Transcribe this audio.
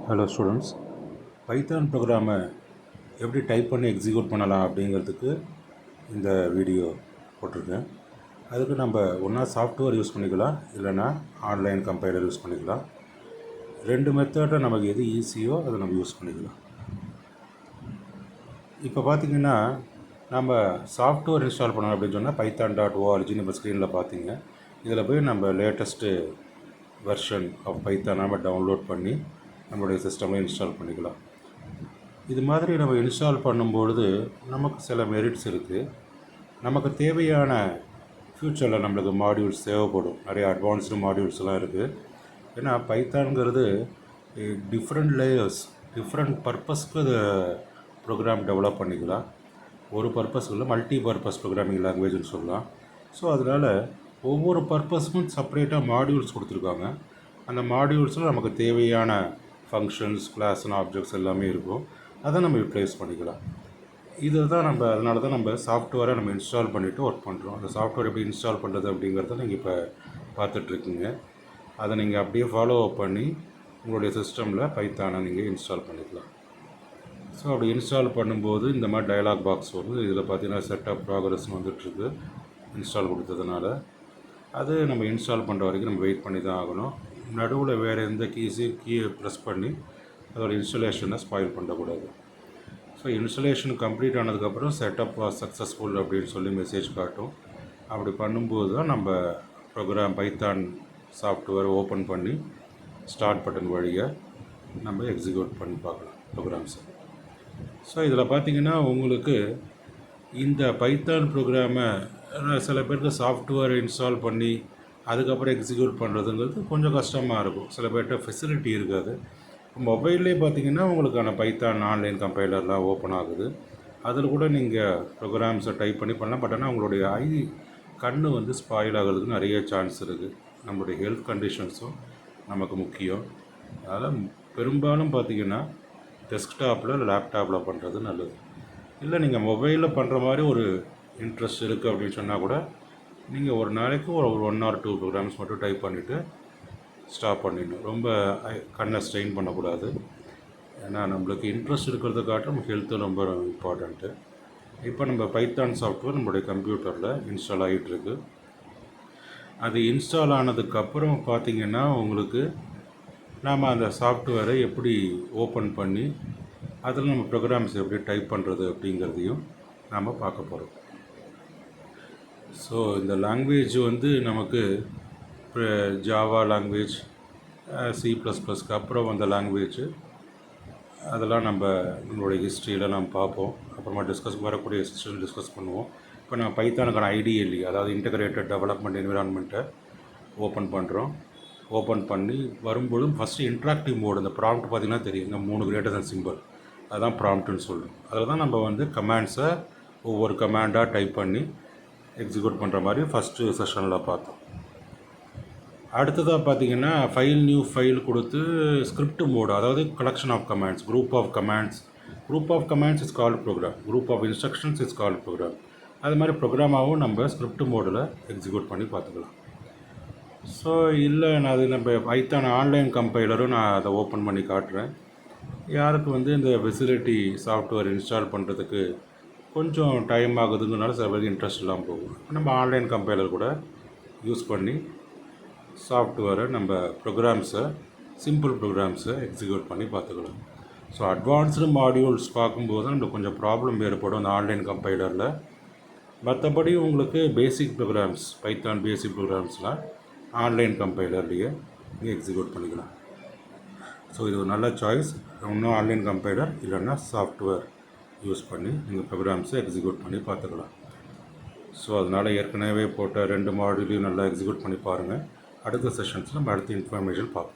Hello students, Python ப்ரோக்ராமை எப்படி type பண்ணி எக்ஸிக்யூட் பண்ணலாம் அப்படிங்கிறதுக்கு இந்த வீடியோ போட்டிருக்கேன். அதுக்கு நம்ம ஒன்றா சாஃப்ட்வேர் யூஸ் பண்ணிக்கலாம், இல்லைனா ஆன்லைன் கம்பைலர் யூஸ் பண்ணிக்கலாம். ரெண்டு மெத்தடில் நமக்கு எது ஈஸியோ அதை நம்ம யூஸ் பண்ணிக்கலாம். இப்போ பார்த்திங்கன்னா நம்ம சாஃப்ட்வேர் இன்ஸ்டால் பண்ணணும் அப்படின்னு சொன்னால் python.org நம்ம ஸ்க்ரீனில் பார்த்தீங்க. இதில் போய் நம்ம லேட்டஸ்ட்டு வெர்ஷன் ஆஃப் பைத்தான் நம்ம டவுன்லோட் பண்ணி நம்மளுடைய சிஸ்டமில் இன்ஸ்டால் பண்ணிக்கலாம். இது மாதிரி நம்ம இன்ஸ்டால் பண்ணும்பொழுது நமக்கு சில மெரிட்ஸ் இருக்குது. நமக்கு தேவையான ஃப்யூச்சரில் நம்மளுக்கு மாடியூல்ஸ் தேவைப்படும். நிறைய அட்வான்ஸ்டு மாடியூல்ஸ்லாம் இருக்குது. ஏன்னா பைத்தான்கிறது டிஃப்ரெண்ட் லேயர்ஸ், டிஃப்ரெண்ட் பர்பஸ்க்கு அது ப்ரோக்ராம் டெவலப் பண்ணிக்கலாம். ஒரு பர்பஸ்க்கு இல்லை, மல்டி பர்பஸ் ப்ரோக்ராமிங் லாங்குவேஜ்னு சொல்லலாம். ஸோ அதனால் ஒவ்வொரு பர்பஸ்க்கும் செப்பரேட்டாக மாடியூல்ஸ் கொடுத்துருக்காங்க. அந்த மாடியூல்ஸில் நமக்கு தேவையான ஃபங்க்ஷன்ஸ், கிளாஸ் அண்ட் ஆப்ஜெக்ட்ஸ் எல்லாமே இருக்கும். அதை நம்ம யூட்டிலைஸ் பண்ணிக்கலாம். இதை தான் அதனால தான் நம்ம சாஃப்ட்வேரை நம்ம இன்ஸ்டால் பண்ணிவிட்டு ஒர்க் பண்ணுறோம். அந்த சாஃப்ட்வேர் எப்படி இன்ஸ்டால் பண்ணுறது அப்படிங்கிறத நீங்கள் இப்போ பார்த்துட்ருக்கீங்க. அதை நீங்கள் அப்படியே ஃபாலோ அப் பண்ணி உங்களுடைய சிஸ்டமில் பைத்தானை நீங்கள் இன்ஸ்டால் பண்ணிக்கலாம். ஸோ அப்படி இன்ஸ்டால் பண்ணும்போது இந்த மாதிரி டயலாக் பாக்ஸ் வரும். இதில் பார்த்தீங்கன்னா செட்டப் ப்ராக்ரஸ்னு வந்துட்டுருக்கு. இன்ஸ்டால் கொடுத்ததுனால அது நம்ம இன்ஸ்டால் பண்ணுற வரைக்கும் நம்ம வெயிட் பண்ணி தான் ஆகணும். நடுவில் வேறு எந்த கீயை ப்ரெஸ் பண்ணி அதோட இன்ஸ்டலேஷனை ஸ்பாயில் பண்ணக்கூடாது. ஸோ இன்ஸ்டலேஷன் கம்ப்ளீட் ஆனதுக்கப்புறம் செட்டப் வாஸ் சக்ஸஸ்ஃபுல் அப்படின்னு சொல்லி மெசேஜ் காட்டும். அப்படி பண்ணும்போது தான் நம்ம ப்ரோக்ராம் பைத்தான் சாஃப்ட்வேர் ஓப்பன் பண்ணி ஸ்டார்ட் பட்டன் வழியாக நம்ம எக்ஸிக்யூட் பண்ணி பார்க்கலாம் ப்ரோக்ராம்ஸை. ஸோ இதில் பார்த்திங்கன்னா உங்களுக்கு இந்த பைத்தான் ப்ரோக்ராமை சில பேருக்கு சாஃப்ட்வேர் இன்ஸ்டால் பண்ணி அதுக்கப்புறம் எக்ஸிக்யூட் பண்ணுறதுங்கிறது கொஞ்சம் கஷ்டமாக இருக்கும். சில பேர்கிட்ட ஃபெசிலிட்டி இருக்காது. மொபைல்லே பார்த்திங்கன்னா உங்களுக்கான பைத்தான் ஆன்லைன் கம்பைலர்லாம் ஓப்பன் ஆகுது. அதில் கூட நீங்கள் ப்ரோக்ராம்ஸை டைப் பண்ணி பண்ணலாம். பட் ஆனால் உங்களுடைய கண்ணு ஸ்பாயில் ஆகிறதுக்கு நிறைய சான்ஸ் இருக்குது. நம்மளுடைய ஹெல்த் கண்டிஷன்ஸும் நமக்கு முக்கியம். அதனால் பெரும்பாலும் பார்த்திங்கன்னா டெஸ்க்டாப்பில் இல்லை லேப்டாப்பில் பண்ணுறது நல்லது. இல்லை நீங்கள் மொபைலில் பண்ணுற மாதிரி ஒரு இன்ட்ரெஸ்ட் இருக்குது அப்படின்னு சொன்னால் கூட நீங்கள் ஒரு நாளைக்கு ஒரு 1 or 2 ப்ரோக்ராம்ஸ் மட்டும் டைப் பண்ணிவிட்டு ஸ்டாப் பண்ணிடணும். ரொம்ப கண்ணை ஸ்ட்ரெயின் பண்ணக்கூடாது. ஏன்னா நம்மளுக்கு இன்ட்ரெஸ்ட் இருக்கிறத காட்டும் ஹெல்த்து ரொம்ப இம்பார்ட்டண்ட்டு. இப்போ நம்ம பைத்தான் சாஃப்ட்வேர் நம்மளுடைய கம்ப்யூட்டரில் இன்ஸ்டால் ஆகிட்டுருக்கு. அது இன்ஸ்டால் ஆனதுக்கப்புறம் பார்த்திங்கன்னா உங்களுக்கு நாம் அந்த சாஃப்ட்வேரை எப்படி ஓப்பன் பண்ணி அதில் நம்ம ப்ரோக்ராம்ஸ் எப்படி டைப் பண்ணுறது அப்படிங்கிறதையும் நாம் பார்க்க போகிறோம். ஸோ இந்த லாங்குவேஜ் நமக்கு ஜாவா லாங்குவேஜ், C++க்கு அப்புறம் வந்த லாங்குவேஜ், அதெல்லாம் நம்மளுடைய ஹிஸ்ட்ரியில் நம்ம பார்ப்போம். அப்புறமா வரக்கூடிய செஷன் டிஸ்கஸ் பண்ணுவோம். இப்போ நான் பைத்தானுக்கான ஐடிஎல்இ, அதாவது இன்டகிரேட்டட் டெவலப்மெண்ட் என்விரான்மெண்ட்டை ஓப்பன் பண்ணுறோம். ஓப்பன் பண்ணி வரும்பொழுதும் ஃபஸ்ட்டு இன்ட்ராக்டிவ் மோடு, இந்த ப்ராம்ப்ட் பார்த்திங்கன்னா தெரியும், இந்த 3 கிரேட்டர் தன் சிம்பிள், அதுதான் ப்ராம்ப்ட்டுன்னு சொல்லுவோம். அதில் தான் நம்ம கமாண்ட்ஸை ஒவ்வொரு கமாண்டாக டைப் பண்ணி எக்ஸிக்யூட் பண்ணுற மாதிரி ஃபஸ்ட்டு செஷனில் பார்த்தோம். அடுத்ததாக பார்த்திங்கன்னா நியூ ஃபைல் கொடுத்து ஸ்கிரிப்ட் மோடு, அதாவது collection of commands, group of commands is called program, group of instructions is called program. அது மாதிரி ப்ரோக்ராமாகவும் நம்ம ஸ்கிரிப்ட் மோடில் எக்ஸிக்யூட் பண்ணி பார்த்துக்கலாம். ஸோ இல்லை நம்ம பைத்தான் ஆன்லைன் கம்பைலரும் நான் அதை ஓப்பன் பண்ணி காட்டுறேன். யாருக்கு இந்த ஃபெசிலிட்டி சாஃப்ட்வேர் இன்ஸ்டால் பண்ணுறதுக்கு கொஞ்சம் டைம் ஆகுதுங்கிறனால சில பேருக்கு இன்ட்ரெஸ்ட் இல்லாமல் போகும். நம்ம ஆன்லைன் கம்பைலர் கூட யூஸ் பண்ணி சாஃப்ட்வேரை நம்ம ப்ரோக்ராம்ஸை, சிம்பிள் ப்ரோக்ராம்ஸை எக்ஸிக்யூட் பண்ணி பார்த்துக்கலாம். ஸோ அட்வான்ஸ்டு மாடியூல்ஸ் பார்க்கும்போது நம்மளுக்கு கொஞ்சம் ப்ராப்ளம் ஏற்படும் அந்த ஆன்லைன் கம்பைலரில். மற்றபடி உங்களுக்கு பேசிக் ப்ரோக்ராம்ஸ், பைத்தான் பேசிக் ப்ரோக்ராம்ஸ்லாம் ஆன்லைன் கம்பைலர்லேயே நீங்கள் எக்ஸிக்யூட் பண்ணிக்கலாம். ஸோ இது ஒரு நல்ல சாய்ஸ். இன்னும் ஆன்லைன் கம்பைலர் இல்லைன்னா சாஃப்ட்வேர் யூஸ் பண்ணி நீங்கள் ப்ரோக்ராம்ஸை எக்ஸிக்யூட் பண்ணி பார்த்துக்கலாம். ஸோ அதனால் ஏற்கனவே போட்ட 2 மாடியூலையும் நல்லா எக்ஸிக்யூட் பண்ணி பாருங்கள். அடுத்த செஷன்ஸில் நம்ம அடுத்த இன்ஃபர்மேஷன் பார்ப்போம்.